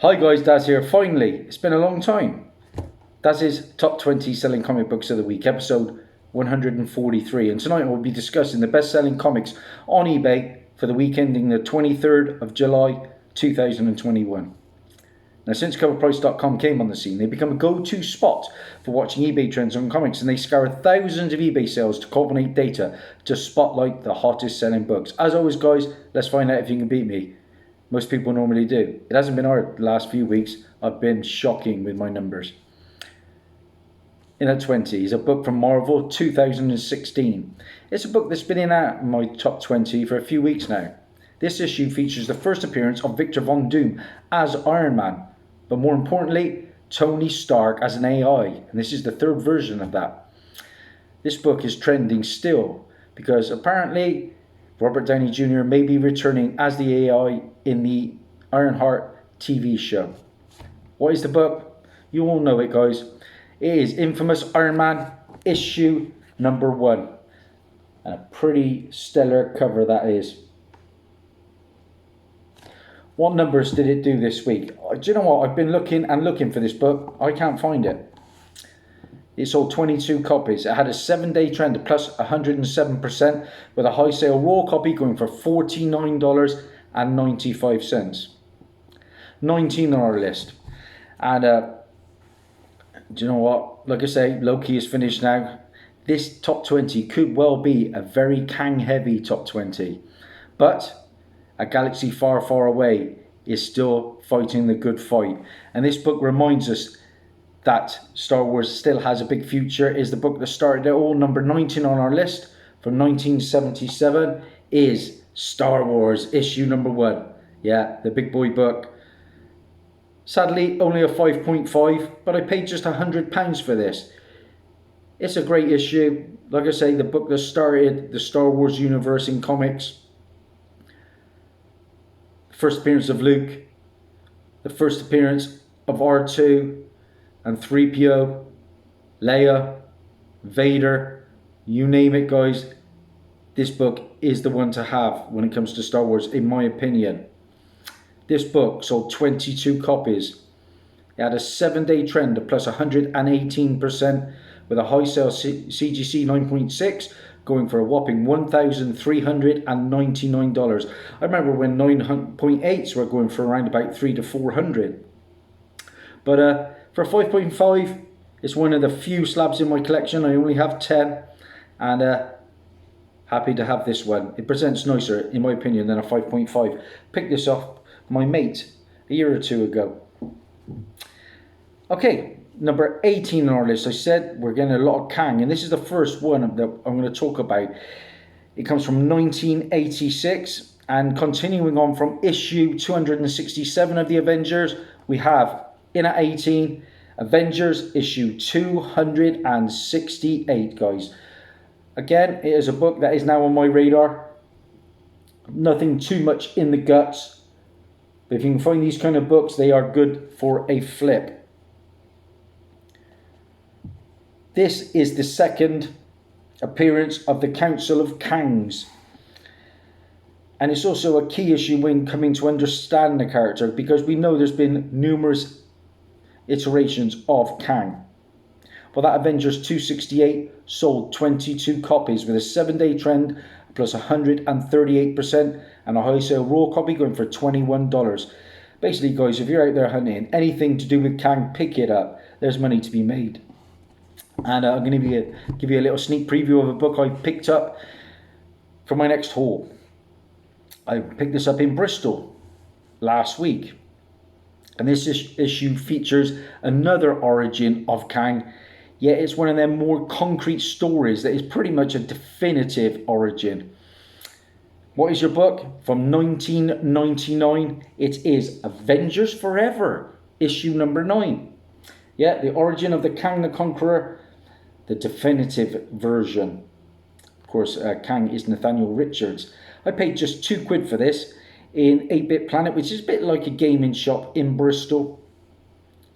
Hi guys, Daz here. Finally, it's been a long time. Dazzie's top 20 selling comic books of the week, episode 143. And tonight we'll be discussing the best-selling comics on eBay for the week ending the 23rd of July 2021. Now, since coverprice.com came on the scene, they've become a go-to spot for watching eBay trends on comics, and they scour thousands of eBay sales to culminate data to spotlight the hottest selling books. As always, guys, let's find out if you can beat me. Most people normally do. It hasn't been hard the last few weeks. I've been shocking with my numbers. In at 20 is a book from Marvel 2016. It's a book that's been in my top 20 for a few weeks now. This issue features the first appearance of Victor Von Doom as Iron Man, but more importantly, Tony Stark as an AI, and this is the third version of that. This book is trending still because apparently Robert Downey Jr. may be returning as the AI in the Ironheart TV show. What is the book? You all know it, guys. It is Infamous Iron Man issue number 1. And a pretty stellar cover that is. What numbers did it do this week? Do you know what? I've been looking for this book. I can't find it. It sold 22 copies. It had a 7-day trend of plus 107%, with a high sale raw copy going for $49.95. 19 on our list. And do you know what? Like I say, Loki is finished now. This top 20 could well be a very Kang heavy top 20. But a galaxy far, far away is still fighting the good fight. And this book reminds us that Star Wars still has a big future. Is the book that started it all. Number 19 on our list from 1977 is Star Wars issue number 1. Yeah, the big boy book. Sadly, only a 5.5, but I paid just £100 for this. It's a great issue. Like I say, the book that started the Star Wars universe in comics. The first appearance of Luke. The first appearance of R2. And 3PO, Leia, Vader, you name it, guys. This book is the one to have when it comes to Star Wars, in my opinion. This book sold 22 copies. It had a 7-day trend of plus 118%, with a high sale CGC 9.6 going for a whopping $1,399. I remember when 9.8s were going for around about $300 to $400. But for 5.5, it's one of the few slabs in my collection. I only have 10, and happy to have this one. It presents nicer, in my opinion, than a 5.5. Picked this off my mate a year or two ago. Okay, number 18 on our list. I said we're getting a lot of Kang, and this is the first one that I'm going to talk about. It comes from 1986, and continuing on from issue 267 of the Avengers, we have in at 18, Avengers issue 268, guys. Again, it is a book that is now on my radar. Nothing too much in the guts. But if you can find these kind of books, they are good for a flip. This is the second appearance of the Council of Kangs. And it's also a key issue when coming to understand the character, because we know there's been numerous iterations of Kang. Well, that Avengers 268 sold 22 copies with a 7-day trend plus 138% and a high sale raw copy going for $21. Basically, guys, if you're out there hunting anything to do with Kang, pick it up. There's money to be made. And I'm going to give you a little sneak preview of a book I picked up for my next haul. I picked this up in Bristol last week. And this issue features another origin of Kang, yet it's one of them more concrete stories that is pretty much a definitive origin. What is your book? From 1999, it is Avengers Forever, issue number 9. Yeah, the origin of the Kang the Conqueror, the definitive version. Of course, Kang is Nathaniel Richards. I paid just £2 for this in 8-Bit Planet, which is a bit like a gaming shop in Bristol.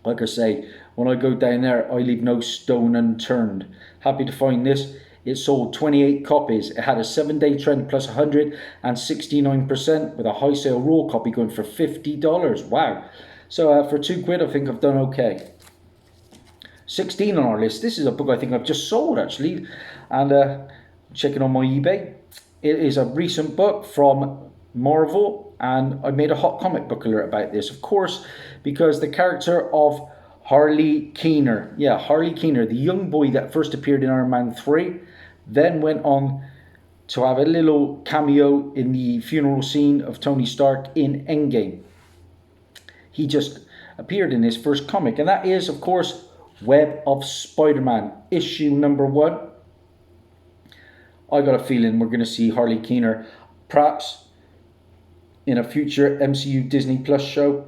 Like I say, when I go down there, I leave no stone unturned. Happy to find this. It sold 28 copies. It had a 7-day trend plus 169%, with a high sale raw copy going for $50. Wow. So for £2, I think I've done okay. 16 on our list. This is a book I think I've just sold actually, and checking on my eBay. It is a recent book from Marvel, and I made a hot comic book alert about this, of course, because the character of Harley Keener, Harley Keener, the young boy that first appeared in Iron Man 3, then went on to have a little cameo in the funeral scene of Tony Stark in Endgame. He just appeared in his first comic, and that is, of course, Web of Spider-Man, issue number 1. I got a feeling we're going to see Harley Keener perhaps in a future MCU Disney Plus show.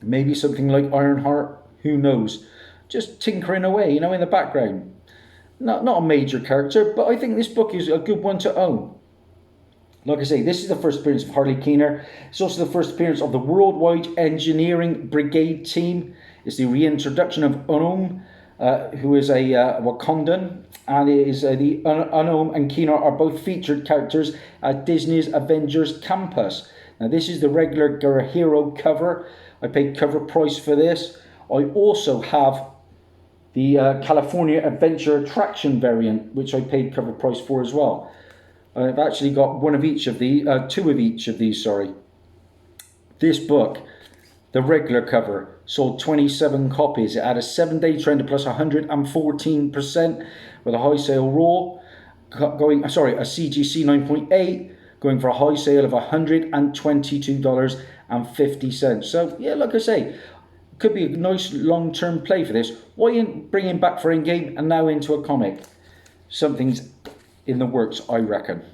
Maybe something like Ironheart, who knows? Just tinkering away, in the background. Not a major character, but I think this book is a good one to own. Like I say, this is the first appearance of Harley Keener. It's also the first appearance of the Worldwide Engineering Brigade team. It's the reintroduction of Unknown, who is a Wakandan, and it is the Unknown and Keener are both featured characters at Disney's Avengers Campus. Now this is the regular hero cover. I paid cover price for this. I also have the California Adventure Attraction variant, which I paid cover price for as well. I've actually got two of each of these, sorry. This book, the regular cover, sold 27 copies. It had a 7-day trend plus 114% with a high sale raw a CGC 9.8 going for a high sale of $122.50. So yeah, like I say, could be a nice long-term play for this. Why ain't bringing back for Endgame and now into a comic? Something's in the works, I reckon.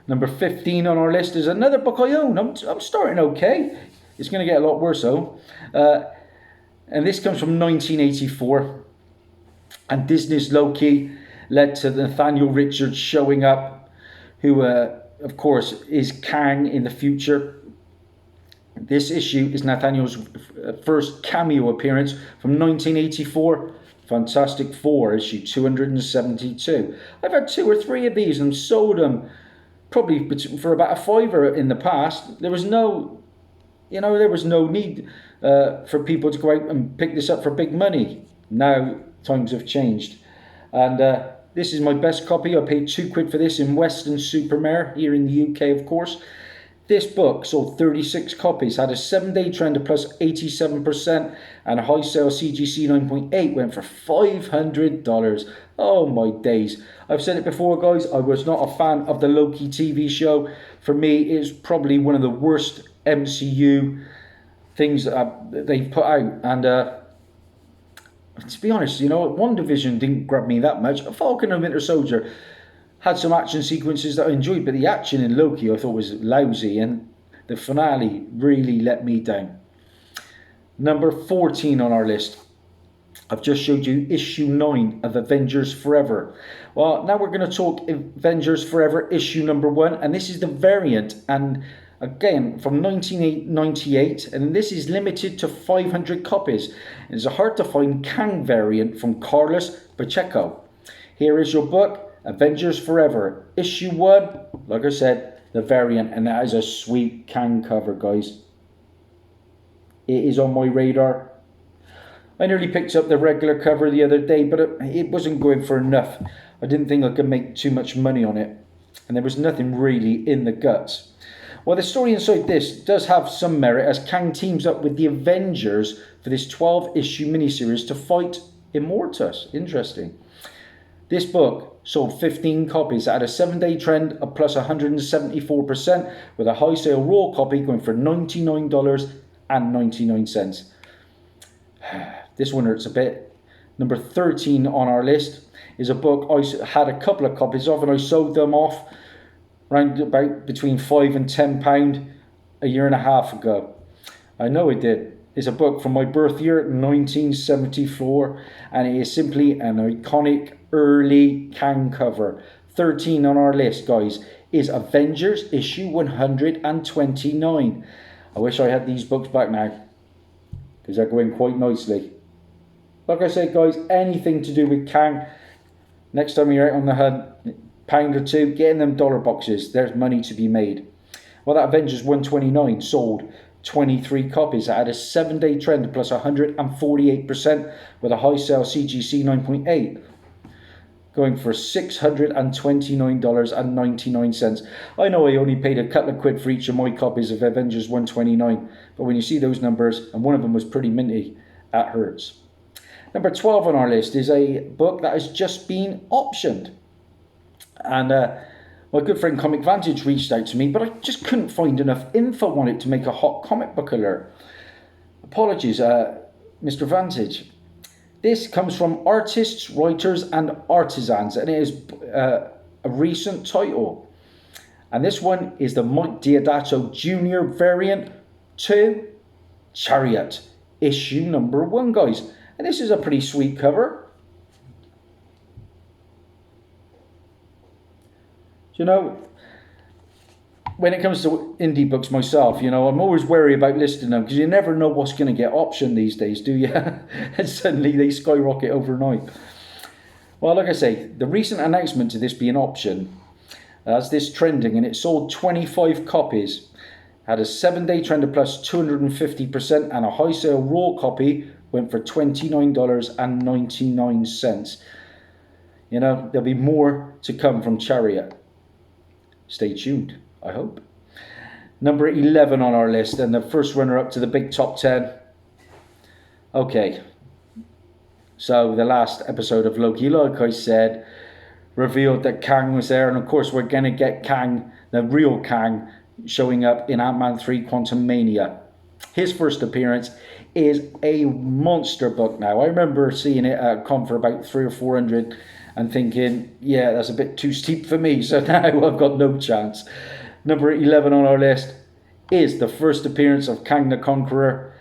Number 15 on our list is another book I own. I'm starting okay. It's going to get a lot worse though. And this comes from 1984. And Disney's Loki led to Nathaniel Richards showing up, who of course is Kang in the future. This issue is Nathaniel's first cameo appearance from 1984. Fantastic Four, issue 272. I've had 2 or 3 of these and sold them probably for about a £5 in the past. There was no need for people to go out and pick this up for big money. Now times have changed, and this is my best copy. I paid £2 for this in Western Supermare here in the UK, of course. This book sold 36 copies, had a 7-day trend of plus 87%, and a high sale CGC 9.8 went for $500. Oh my days. I've said it before, guys, I was not a fan of the Loki TV show. For me, it's probably one of the worst MCU things that they've put out. And to be honest, WandaVision didn't grab me that much. Falcon and Winter Soldier had some action sequences that I enjoyed, but the action in Loki I thought was lousy, and the finale really let me down. Number 14 on our list. I've just showed you issue 9 of Avengers Forever. Well, now we're going to talk Avengers Forever issue number 1, and this is the variant, and again from 1998, and this is limited to 500 copies. It's a hard to find Kang variant from Carlos Pacheco. Here is your book, Avengers Forever, issue 1, like I said, the variant, and that is a sweet Kang cover, guys. It is on my radar. I nearly picked up the regular cover the other day, but it wasn't going for enough. I didn't think I could make too much money on it, and there was nothing really in the guts. Well, the story inside this does have some merit, as Kang teams up with the Avengers for this 12-issue miniseries to fight Immortus. Interesting. This book sold 15 copies at a 7-day trend of plus 174%, with a high sale raw copy going for $99.99. This one hurts a bit. Number 13 on our list is a book I had a couple of copies of, and I sold them off around about between £5 and £10 a year and a half ago. I know I did. It's a book from my birth year, 1974, and it is simply an iconic early Kang cover. 13 on our list, guys, is Avengers issue 129. I wish I had these books back now, because they're going quite nicely. Like I said, guys, anything to do with Kang, next time you're out on the hunt, £1 or £2, get in them dollar boxes. There's money to be made. Well, that Avengers 129 sold 23 copies. It had a 7-day trend plus 148% with a high sale CGC 9.8. Going for $629.99. I know I only paid a couple of quid for each of my copies of Avengers 129, but when you see those numbers, and one of them was pretty minty, that hurts. Number 12 on our list is a book that has just been optioned. And my good friend Comic Vantage reached out to me, but I just couldn't find enough info on it to make a hot comic book alert. Apologies, Mr. Vantage. This comes from Artists, Writers and Artisans, and it is a recent title. And this one is the Mike Deodato Jr. variant to Chariot, issue number 1, guys. And this is a pretty sweet cover. You know, when it comes to indie books myself, you know, I'm always wary about listing them because you never know what's going to get optioned these days, do you? And suddenly they skyrocket overnight. Well, like I say, the recent announcement to this being optioned has this trending, and it sold 25 copies. Had a 7-day trend of plus 250%, and a high sale raw copy went for $29.99. You know, there'll be more to come from Chariot. Stay tuned, I hope. Number 11 on our list, and the first runner-up to the big top 10. Okay, so the last episode of Loki, like I said, revealed that Kang was there, and of course we're going to get Kang, the real Kang, showing up in Ant-Man 3 Quantumania. His first appearance is a monster book now. I remember seeing it at a con for about 300 or 400 and thinking, yeah, that's a bit too steep for me, so now I've got no chance. Number 11 on our list is the first appearance of Kang the Conqueror,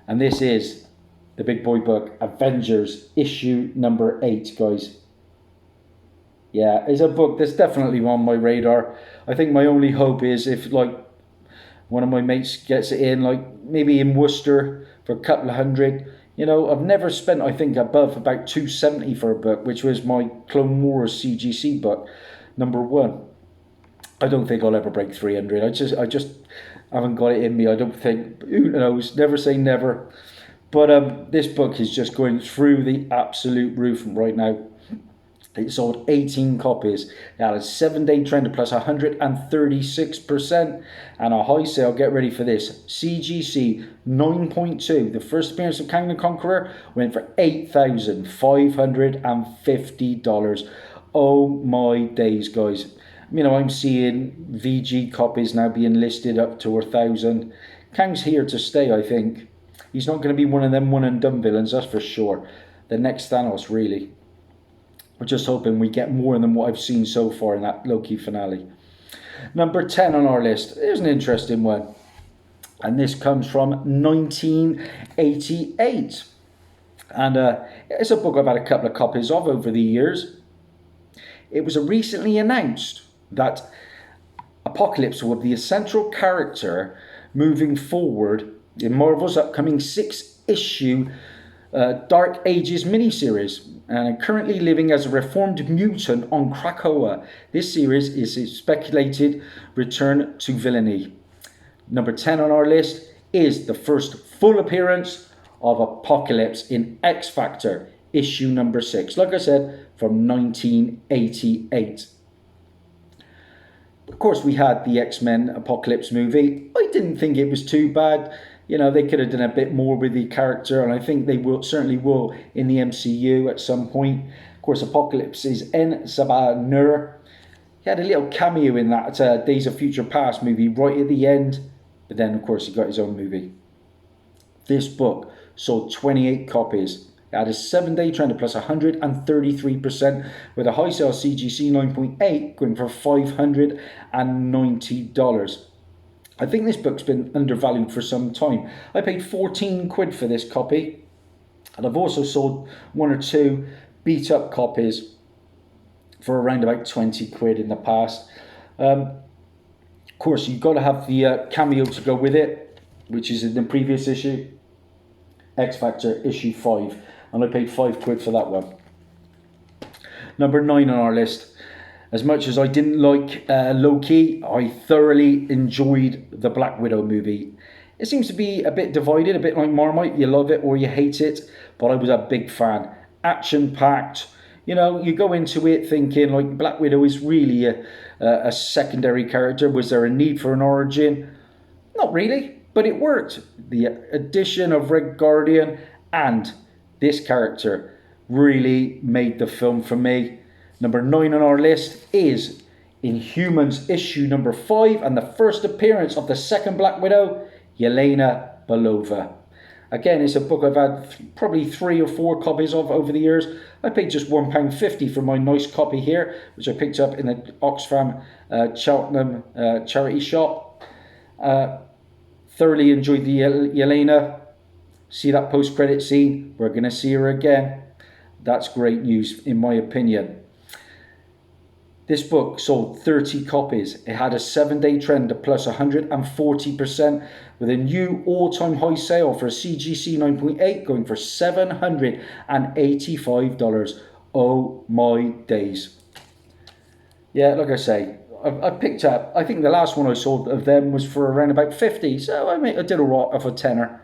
and this is the big boy book, Avengers, issue number 8, guys. Yeah, it's a book that's definitely on my radar. I think my only hope is if, like, one of my mates gets it in, like, maybe in Worcester for a couple of hundred. You know, I've never spent, I think, above about $270 for a book, which was my Clone Wars CGC book, number 1. I don't think I'll ever break 300. I just haven't got it in me. I don't think. Who knows? Never say never. But this book is just going through the absolute roof right now. It sold 18 copies. It had a 7-day trend of plus 136%, and a high sale. Get ready for this. CGC 9.2. The first appearance of Kang the Conqueror went for $8,550. Oh my days, guys. You know, I'm seeing VG copies now being listed up to 1,000. Kang's here to stay, I think. He's not going to be one of them one and done villains, that's for sure. The next Thanos, really. We're just hoping we get more than what I've seen so far in that Loki finale. Number 10 on our list. Here's an interesting one. And this comes from 1988. And it's a book I've had a couple of copies of over the years. It was recently announced that Apocalypse will be a central character moving forward in Marvel's upcoming 6-issue Dark Ages miniseries, and currently living as a reformed mutant on Krakoa. This series is a speculated return to villainy. Number 10 on our list is the first full appearance of Apocalypse in X Factor, issue number 6. Like I said, from 1988. Of course, we had the X-Men Apocalypse movie. I didn't think it was too bad. You know, they could have done a bit more with the character, and I think they certainly will in the MCU at some point. Of course, Apocalypse is En Sabah Nur. He had a little cameo in that Days of Future Past movie right at the end, but then, of course, he got his own movie. This book sold 28 copies. It had a 7-day trend of plus 133%, with a high sale CGC 9.8 going for $590. I think this book's been undervalued for some time. I paid 14 quid for this copy, and I've also sold 1 or 2 beat up copies for around about 20 quid in the past. Of course, you've got to have the cameo to go with it, which is in the previous issue, X Factor issue 5, and I paid 5 quid for that one. Number 9 on our list. As much as I didn't like Loki, I thoroughly enjoyed the Black Widow movie. It seems to be a bit divided, a bit like Marmite. You love it or you hate it, but I was a big fan. Action-packed. You know, you go into it thinking like Black Widow is really a secondary character. Was there a need for an origin? Not really, but it worked. The addition of Red Guardian and this character really made the film for me. Number 9 on our list is Inhumans issue number 5 and the first appearance of the second Black Widow, Yelena Belova. Again, it's a book I've had probably 3 or 4 copies of over the years. I paid just £1.50 for my nice copy here, which I picked up in the Oxfam Cheltenham charity shop. Thoroughly enjoyed the Yelena. See that post-credit scene? We're going to see her again. That's great news in my opinion. This book sold 30 copies. It had a 7-day trend of plus 140% with a new all-time high sale for a CGC 9.8 going for $785. Oh my days. Yeah, like I say, I picked up, I think the last one I sold of them was for around about 50, so I did a lot of a tenner.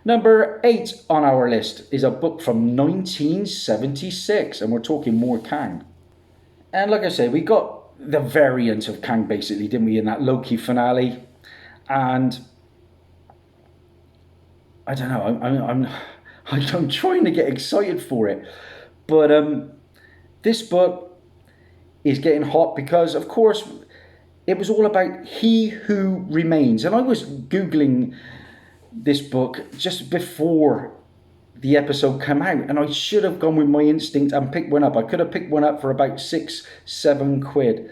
Number 8 on our list is a book from 1976, and we're talking more Kang. And like I say, we got the variant of Kang basically, didn't we, in that Loki finale. And I don't know, I'm trying to get excited for it. But this book is getting hot because, of course, it was all about He Who Remains. And I was Googling this book just before the episode came out, and I should have gone with my instinct and picked one up. I could have picked one up for about £6-7.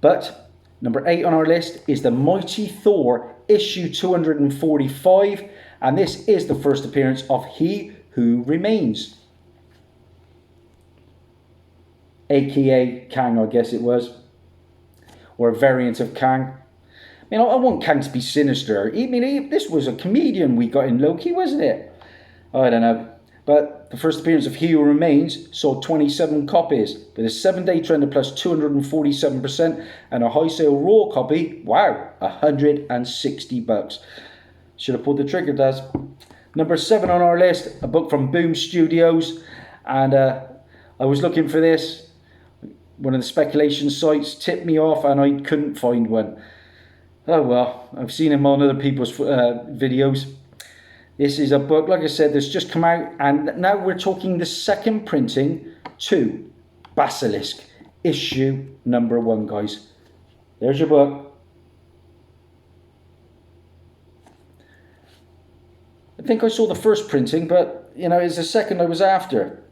But number 8 on our list is The Mighty Thor issue 245, and this is the first appearance of He Who Remains, aka Kang, I guess it was, or a variant of Kang. I mean, I want Kang to be sinister. I mean, this was a comedian we got in Loki, wasn't it? I don't know. But the first appearance of He Who Remains sold 27 copies with a 7-day trend of plus 247% and a high sale raw copy, wow, $160. Should have pulled the trigger, Daz. Number 7 on our list, a book from Boom Studios, and I was looking for this. One of the speculation sites tipped me off and I couldn't find one. Oh well, I've seen him on other people's videos. This is a book, like I said, that's just come out, and now we're talking the second printing to Basilisk, issue number 1, guys. There's your book. I think I saw the first printing, but, you know, it's the second I was after.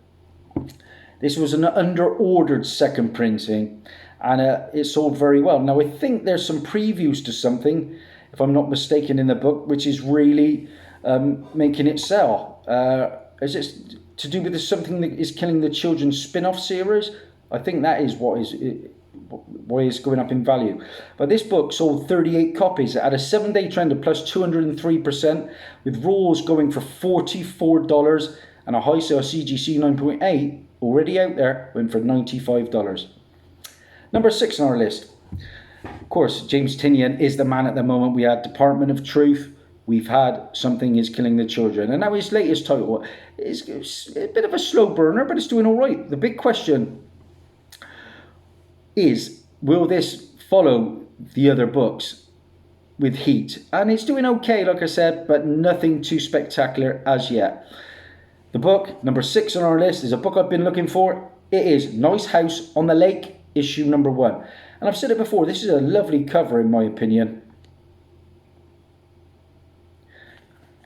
This was an under-ordered second printing, and it sold very well. Now, I think there's some previews to something, if I'm not mistaken, in the book, which is really making it sell. Is it to do with something that is killing the children spin-off series? I think that is what is going up in value. But this book sold 38 copies. It had a 7-day trend of plus 203%, with raws going for $44 and a high sale CGC 9.8 already out there went for $95. Number 6 on our list. Of course, James Tynion is the man at the moment. We had Department of Truth. We've had Something Is Killing the Children. And now his latest title is a bit of a slow burner, but it's doing all right. The big question is, will this follow the other books with heat? And it's doing okay, like I said, but nothing too spectacular as yet. The book, number 6 on our list, is a book I've been looking for. It is Nice House on the Lake, issue number 1. And I've said it before, this is a lovely cover in my opinion.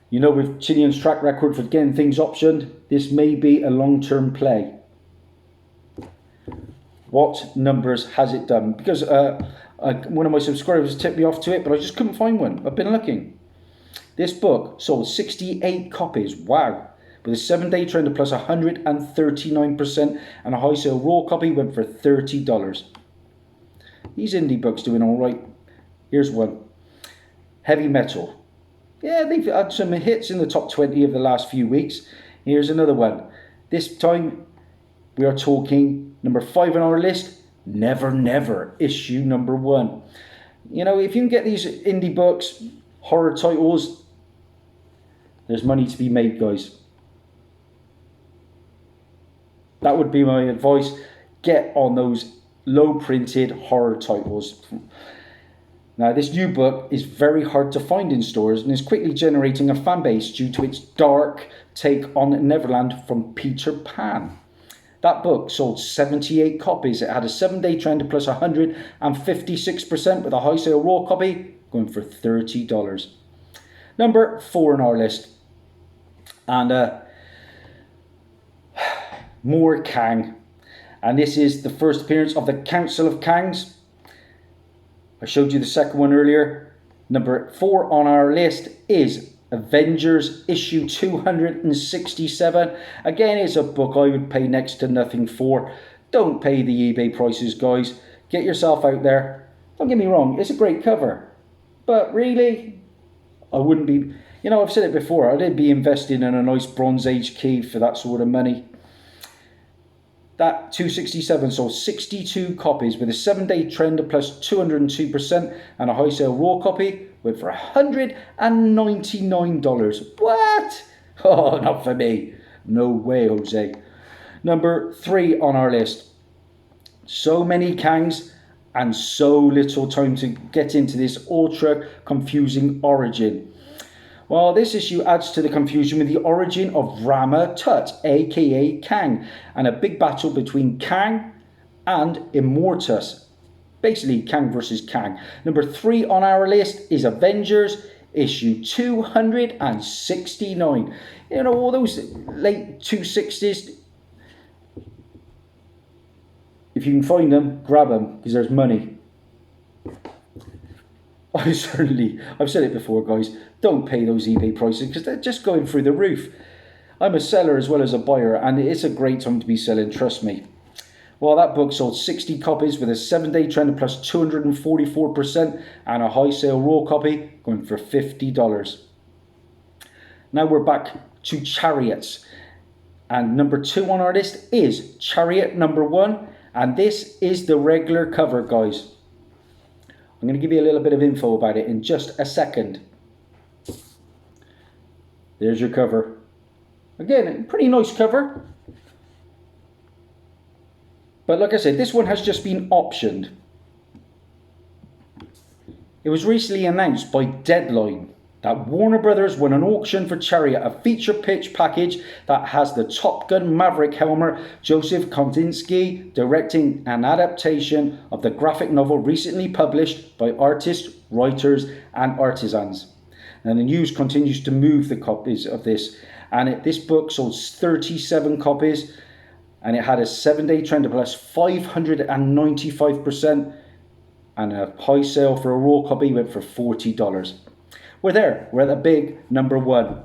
You know, with Tynion's track record for getting things optioned, this may be a long-term play. What numbers has it done? Because one of my subscribers tipped me off to it, but I just couldn't find one. I've been looking. This book sold 68 copies. Wow. With a 7-day trend of plus 139% and a high sale raw copy went for $30. These indie books doing all right. Here's one. Heavy Metal. Yeah, they've had some hits in the top 20 of the last few weeks. Here's another one. This time we are talking number 5 on our list, Never Never, issue number 1. You know, if you can get these indie books, horror titles, there's money to be made, guys. That would be my advice. Get on those low printed horror titles. Now, this new book is very hard to find in stores and is quickly generating a fan base due to its dark take on Neverland from Peter Pan. That book sold 78 copies. It had a 7-day trend plus 156% with a high sale raw copy going for $30. Number 4 on our list. And more Kang. And this is the first appearance of the Council of Kangs. I showed you the second one earlier. Number 4 on our list is Avengers issue 267. Again, it's a book I would pay next to nothing for. Don't pay the eBay prices, guys. Get yourself out there. Don't get me wrong, it's a great cover. But really, I wouldn't be... You know, I've said it before, I'd be investing in a nice Bronze Age key for that sort of money. That 267 sold 62 copies with a 7-day trend of plus 202% and a high sale raw copy went for $199. What? Oh, not for me. No way, Jose. Number 3 on our list. So many Kangs and so little time to get into this ultra confusing origin. Well, this issue adds to the confusion with the origin of Rama Tut, aka Kang, and a big battle between Kang and Immortus. Basically, Kang versus Kang. Number 3 on our list is Avengers issue 269. You know, all those late 260s. If you can find them, grab them, because there's money. I've said it before, guys, don't pay those eBay prices because they're just going through the roof. I'm a seller as well as a buyer, and it's a great time to be selling, trust me. Well, that book sold 60 copies with a 7-day trend of plus 244% and a high sale raw copy going for $50. Now we're back to Chariots. And number 2 on our list is Chariot number 1. And this is the regular cover, guys. I'm going to give you a little bit of info about it in just a second. There's your cover. Again, a pretty nice cover. But like I said, this one has just been optioned. It was recently announced by Deadline that Warner Brothers won an auction for Chariot, a feature pitch package that has the Top Gun Maverick helmer Joseph Kosinski directing an adaptation of the graphic novel recently published by artists, writers and artisans. And the news continues to move the copies of this. And this book sold 37 copies and it had a 7-day trend of plus 595% and a high sale for a raw copy went for $40. We're there. We're at the big number 1.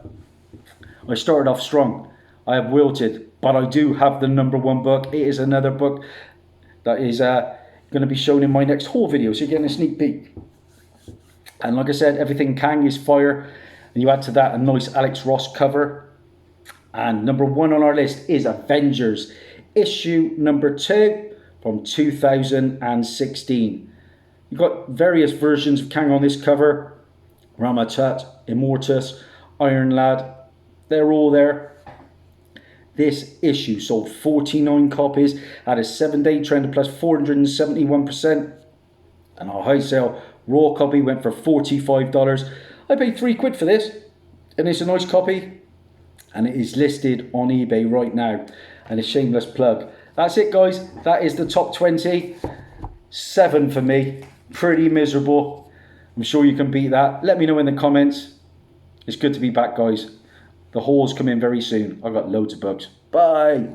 I started off strong. I have wilted, but I do have the number 1 book. It is another book that is going to be shown in my next haul video, so you're getting a sneak peek. And like I said, everything Kang is fire. And you add to that a nice Alex Ross cover. And number 1 on our list is Avengers, issue number 2 from 2016. You've got various versions of Kang on this cover. Rama Tut, Immortus, Iron Lad, they're all there. This issue sold 49 copies, had a 7-day trend of plus 471%, and our high sale raw copy went for $45. I paid £3 for this, and it's a nice copy, and it is listed on eBay right now, and a shameless plug. That's it, guys. That is the top 20. 7 for me. Pretty miserable. I'm sure you can beat that. Let me know in the comments. It's good to be back, guys. The haul's coming very soon. I've got loads of books. Bye.